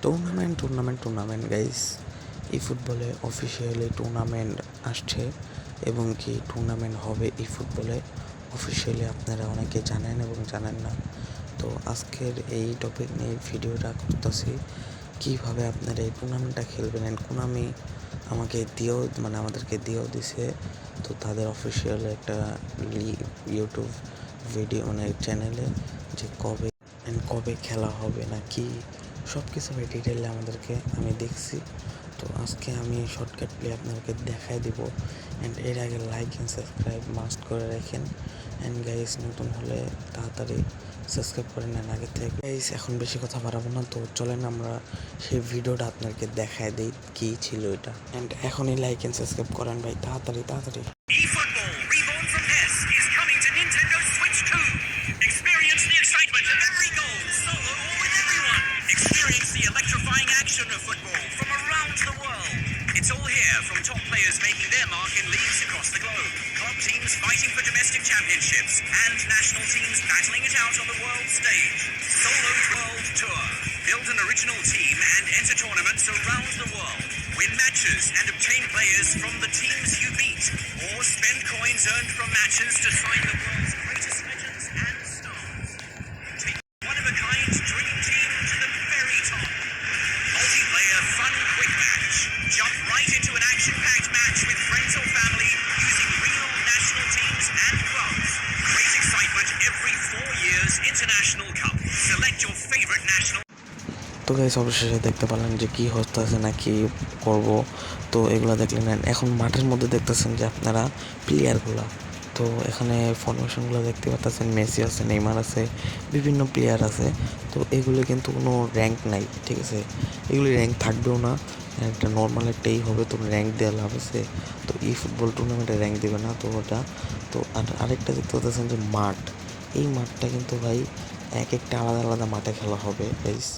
Tournament guys, এই ফুটবলে officially tournament আসছে এবং কি টুর্নামেন্ট হবে এই ফুটবলে অফিসিয়ালি। আপনারা অনেকে জানেন এবং জানেন না। তো আজকের এই টপিক নিয়ে ভিডিওটা করতেছি, কীভাবে আপনারা এই টুর্নামেন্টটা খেলবেন। অ্যান্ড কোনামি আমাকে আমাদেরকে দিয়েও দিছে। তো তাদের অফিসিয়াল একটা ইউটিউব ভিডিও চ্যানেলে যে কবে খেলা হবে না কি সব কিছু ডিটেলে আমি দেখছি। তো আজকে আমি শর্টকাট প্লে আপনাদেরকে দেখাই দিব। অ্যান্ড এর আগে লাইক অ্যান্ড সাবস্ক্রাইব মাস্ট করে রাখেন। অ্যান্ড গাইস, নতুন হলে তাড়াতাড়ি সাবস্ক্রাইব করে নেন আগে থেকে। গাইস, এখন বেশি কথা বাড়াবো না, তো চলেন আমরা সেই ভিডিওটা আপনাদেরকে দেখাই দিই কী ছিল এটা। অ্যান্ড এখনই লাইক অ্যান্ড সাবস্ক্রাইব করেন ভাই, তাড়াতাড়ি। eFootball Reborn from PES is coming to Nintendo Switch 2. Experience the excitement of every goal, solo or with everyone. Experience the electrifying action of football from around the world. It's all here, from top players making their mark in leagues across the globe, club teams fighting for domestic championships, and national teams battling it out on the world stage. Solo's World Tour. Build an original team and enter tournaments around the world. Win matches and obtain players from the teams you beat, or spend coins earned from matches to sign the world's greatest legends and stars. Take one-of-a-kind dream team to the very top. Multiplayer fun quick match. Jump right into an action-packed match with friends or family using real national teams and clubs. Great excitement every 4 years International Cup. Select your favorite national. তো guys, অবশেষে দেখতে পারলেন যে কী হচ্ছে না কি করব। তো এগুলো দেখলেন। এখন মাঠের মধ্যে দেখতেছেন যে আপনারা প্লেয়ারগুলো, তো এখানে ফরমেশনগুলো দেখতে পাচ্ছেন। মেসি আছে, নেইমার আছে, বিভিন্ন প্লেয়ার আছে। তো এগুলো কিন্তু কোনো র্যাঙ্ক নাই, ঠিক আছে? এগুলি র্যাঙ্ক থাকবেও না, একটা নর্মাল একটাই হবে। তো র্যাঙ্ক দেওয়া লাভ আছে? তো এই ফুটবল টুর্নামেন্টে র্যাঙ্ক দেবে না তো ওটা। তো আরেকটা দেখতে পাচ্ছেন যে মাঠ, এই মাঠটা কিন্তু ভাই এক একটা আলাদা আলাদা মাঠে খেলা হবে গাইস।